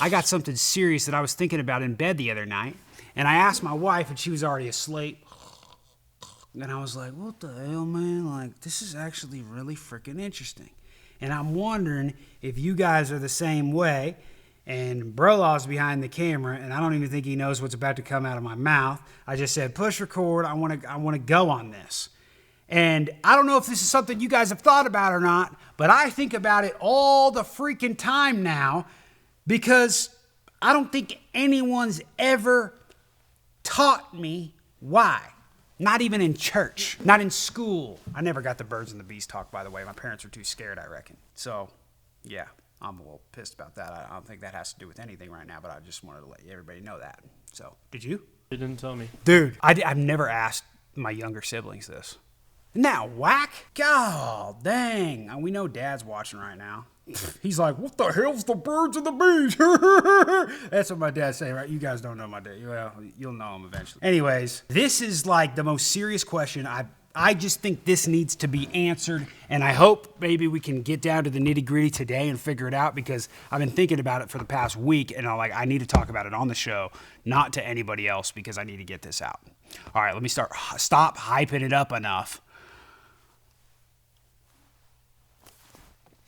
I got something serious that I was thinking about in bed the other night, and I asked my wife, and she was already asleep. And I was like, what the hell, man? Like, this is actually really freaking interesting. And I'm wondering if you guys are the same way. And Brolaw's behind the camera, and I don't even think he knows what's about to come out of my mouth. I just said, push record. I want to go on this. And I don't know if this is something you guys have thought about or not, but I think about it all the freaking time now because I don't think anyone's ever taught me why. Not even in church, not in school. I never got the birds and the bees talk, by the way. My parents were too scared, I reckon. So, yeah, I'm a little pissed about that. I don't think that has to do with anything right now, but I just wanted to let everybody know that. So, did you? They didn't tell me. Dude, I've never asked my younger siblings this. Isn't that whack? God dang. We know Dad's watching right now. He's like, what the hell's the birds and the bees? That's what my dad's saying, right? You guys don't know my dad. Well, you'll know him eventually. Anyways, this is like the most serious question. I just think this needs to be answered, and I hope maybe we can get down to the nitty-gritty today and figure it out because I've been thinking about it for the past week, and I need to talk about it on the show, not to anybody else because I need to get this out. All right, let me stop hyping it up enough.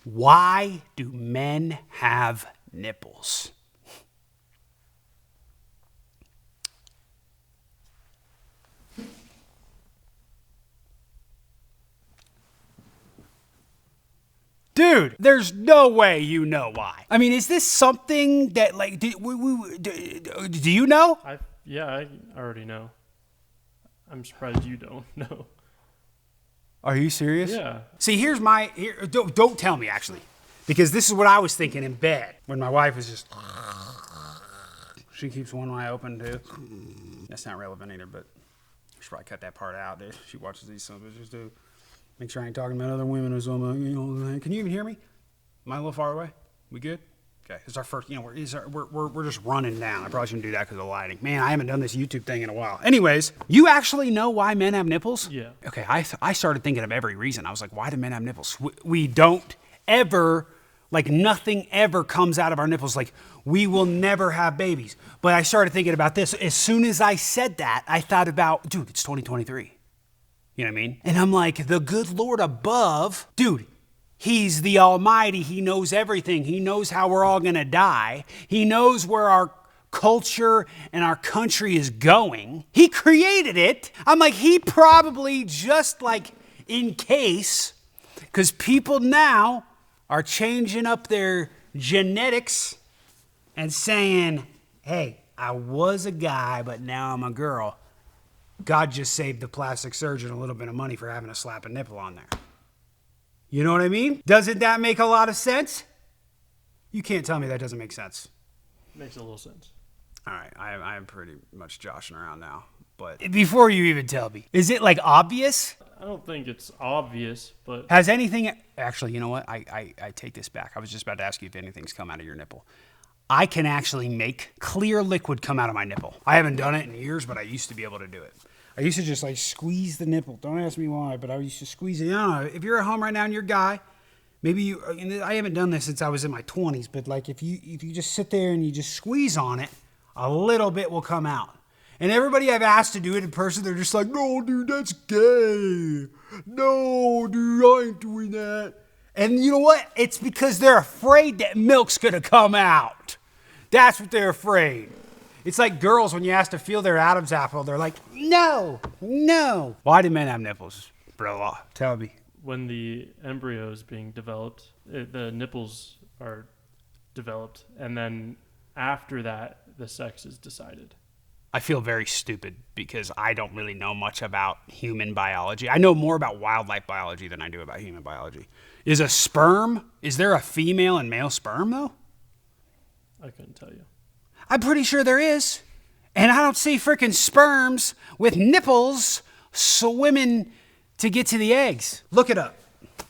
Why do men have nipples? Dude, there's no way you know why. I mean, is this something that, like, do you know? I already know. I'm surprised you don't know. Are you serious? Yeah. See, don't tell me, actually. Because this is what I was thinking in bed when my wife was just... She keeps one eye open, too. That's not relevant either, but I should probably cut that part out. She watches these son of bitches, too. Make sure I ain't talking about other women or something. You know, can you even hear me? Am I a little far away? We good? Okay, it's our first, we're just running down. I probably shouldn't do that because of the lighting. Man, I haven't done this YouTube thing in a while. Anyways, you actually know why men have nipples? Yeah. Okay, I started thinking of every reason. I was like, why do men have nipples? We don't ever, like nothing ever comes out of our nipples. Like we will never have babies. But I started thinking about this. As soon as I said that, I thought about, dude, it's 2023. You know what I mean? And I'm like, the good Lord above, dude, He's the Almighty. He knows everything. He knows how we're all going to die. He knows where our culture and our country is going. He created it. I'm like, He probably just like in case, because people now are changing up their genetics and saying, hey, I was a guy, but now I'm a girl. God just saved the plastic surgeon a little bit of money for having to slap a nipple on there. You know what I mean? Doesn't that make a lot of sense? You can't tell me that doesn't make sense. Makes a little sense. All right, I'm pretty much joshing around now. But before you even tell me, is it like obvious? I don't think it's obvious, but... Has anything... Actually, you know what? I take this back. I was just about to ask you if anything's come out of your nipple. I can actually make clear liquid come out of my nipple. I haven't done it in years, but I used to be able to do it. I used to just like squeeze the nipple. Don't ask me why, but I used to squeeze it. I don't know. If you're at home right now and you're a guy, maybe you... I haven't done this since I was in my 20s, but like if you just sit there and you just squeeze on it, a little bit will come out. And everybody I've asked to do it in person, they're just like, no, dude, that's gay. No, dude, I ain't doing that. And you know what? It's because they're afraid that milk's going to come out. That's what they're afraid. It's like girls when you ask to feel their Adam's apple, they're like, no. Why do men have nipples, bro? Tell me. When the embryo is being developed, the nipples are developed, and then after that, the sex is decided. I feel very stupid because I don't really know much about human biology. I know more about wildlife biology than I do about human biology. Is there a female and male sperm, though? I couldn't tell you. I'm pretty sure there is. And I don't see freaking sperms with nipples swimming to get to the eggs. Look it up.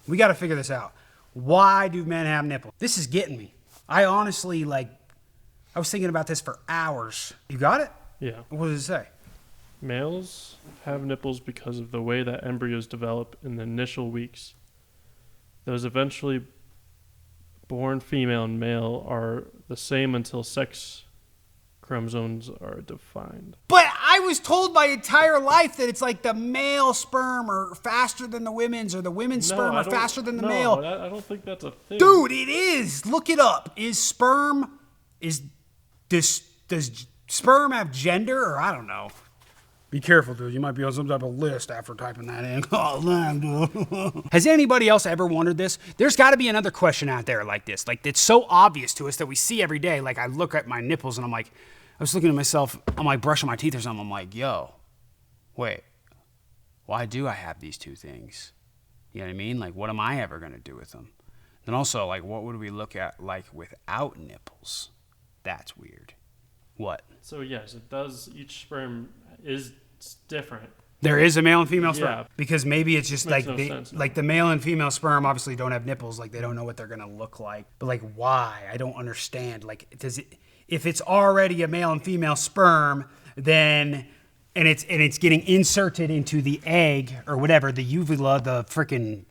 We got to figure this out. Why do men have nipples? This is getting me. I honestly, I was thinking about this for hours. You got it? Yeah. What does it say? Males have nipples because of the way that embryos develop in the initial weeks. Those eventually born female and male are the same until sex chromosomes are defined. But I was told my entire life that it's like the male sperm are faster than the women's, or the women's sperm are faster than the male. I don't think that's a thing. Dude, it is. Look it up. Does sperm have gender, or I don't know. Be careful, dude. You might be on some type of list after typing that in. Oh, man, dude. Has anybody else ever wondered this? There's got to be another question out there like this. Like, it's so obvious to us that we see every day. Like, I look at my nipples and I'm like, I was looking at myself, I'm like brushing my teeth or something. I'm like, yo, wait, why do I have these two things? You know what I mean? Like, what am I ever going to do with them? And also, like, what would we look at like without nipples? That's weird. What? So, yes, it does. Each sperm is different. There is a male and female sperm? Yeah. Because maybe it's just like, sense. The male and female sperm obviously don't have nipples. Like, they don't know what they're going to look like. But, like, why? I don't understand. Like, if it's already a male and female sperm, then, and it's getting inserted into the egg or whatever, the uvula, the freaking,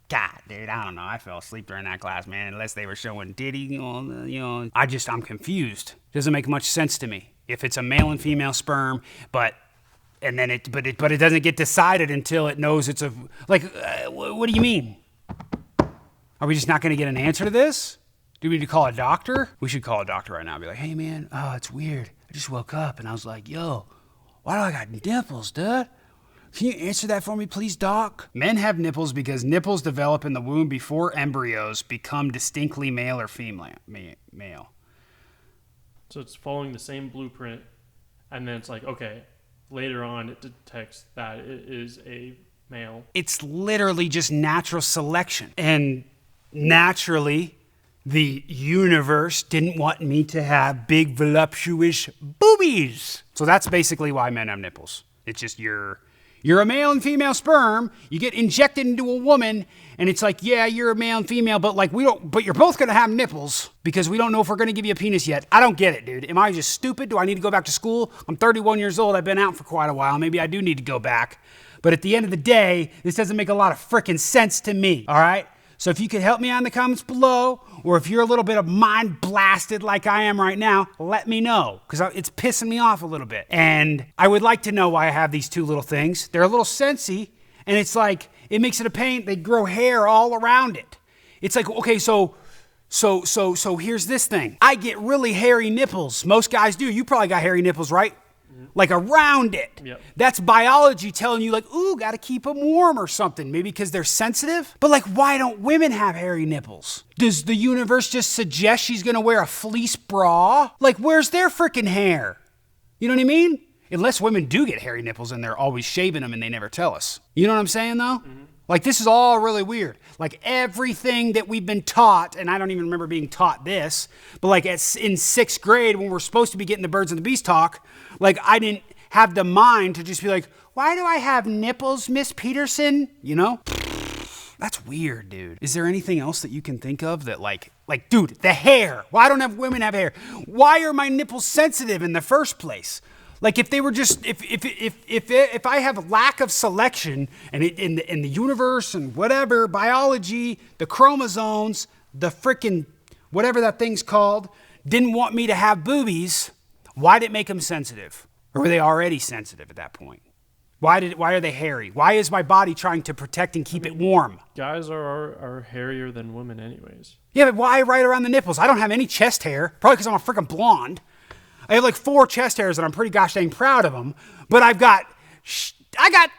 God, dude, I don't know. I fell asleep during that class, man, unless they were showing Diddy on I'm confused. Doesn't make much sense to me. If it's a male and female sperm, but it doesn't get decided until it knows it's what do you mean? Are we just not going to get an answer to this? Do we need to call a doctor? We should call a doctor right now and be like, hey, man, oh, it's weird. I just woke up and I was like, yo, why do I got nipples, dude? Can you answer that for me, please, doc? Men have nipples because nipples develop in the womb before embryos become distinctly male or female. So it's following the same blueprint, and then it's like, okay, later on it detects that it is a male. It's literally just natural selection. And naturally, the universe didn't want me to have big, voluptuous boobies. So that's basically why men have nipples. It's just you're a male and female sperm. You get injected into a woman, and it's like, yeah, you're a male and female, but but you're both gonna have nipples because we don't know if we're gonna give you a penis yet. I don't get it, dude. Am I just stupid? Do I need to go back to school? I'm 31 years old. I've been out for quite a while. Maybe I do need to go back. But at the end of the day, this doesn't make a lot of freaking sense to me, all right? So if you could help me out in the comments below, or if you're a little bit of mind blasted like I am right now, let me know, because it's pissing me off a little bit. And I would like to know why I have these two little things. They're a little sensy, and it's like, it makes it a pain. They grow hair all around it. It's like, okay, so here's this thing. I get really hairy nipples. Most guys do. You probably got hairy nipples, right? Like around it. Yep. That's biology telling you like, ooh, gotta keep them warm or something. Maybe because they're sensitive. But like, why don't women have hairy nipples? Does the universe just suggest she's gonna wear a fleece bra? Like, where's their freaking hair? You know what I mean? Unless women do get hairy nipples and they're always shaving them and they never tell us. You know what I'm saying though? Mm-hmm. Like, this is all really weird. Like, everything that we've been taught, and I don't even remember being taught this, but like in 6th grade when we're supposed to be getting the birds and the bees talk, like, I didn't have the mind to just be like, why do I have nipples, Miss Peterson? You know? That's weird, dude. Is there anything else that you can think of that like, dude, the hair. Why don't women have hair? Why are my nipples sensitive in the first place? Like, if they were just, if I have lack of selection and in the universe and whatever, biology, the chromosomes, the frickin' whatever that thing's called, didn't want me to have boobies, why did it make them sensitive? Or were they already sensitive at that point? Why are they hairy? Why is my body trying to protect and keep it warm? Guys are hairier than women anyways. Yeah, but why right around the nipples? I don't have any chest hair, probably because I'm a freaking blonde. I have like 4 chest hairs and I'm pretty gosh dang proud of them, but I got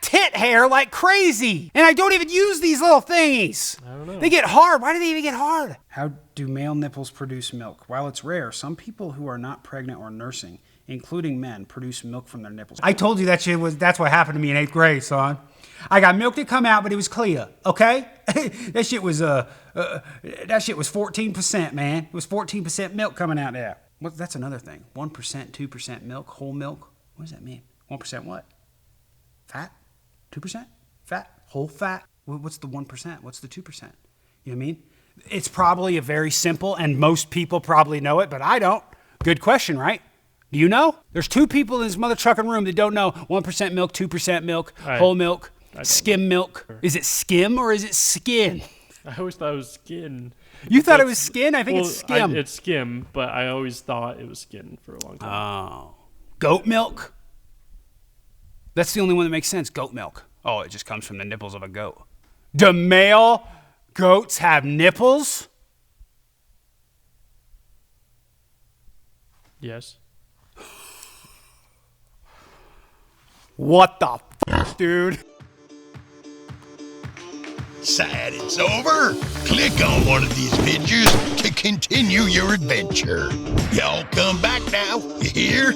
tit hair like crazy, and I don't even use these little thingies. I don't know. They get hard. Why do they even get hard? How do male nipples produce milk? While it's rare, some people who are not pregnant or nursing, including men, produce milk from their nipples. I told you that's what happened to me in 8th grade, son. I got milk to come out, but it was clear, okay? That shit was 14%, man. It was 14% milk coming out there. Well, that's another thing. 1%, 2% milk, whole milk. What does that mean? 1% what? Fat? 2%? Fat? Whole fat? What's the 1%? What's the 2%? You know what I mean? It's probably a very simple, and most people probably know it, but I don't. Good question, right? Do you know? There's 2 people in this mother trucking room that don't know 1% milk, 2% milk, whole milk, skim milk. Is it skim or is it skin? I always thought it was skin. You thought it was skin? I think it's skim. It's skim, but I always thought it was skin for a long time. Oh. Goat milk? That's the only one that makes sense. Goat milk. Oh, it just comes from the nipples of a goat. Do male goats have nipples? Yes. What the f, dude? Sad it's over. Click on one of these pictures to continue your adventure. Y'all come back now, you hear?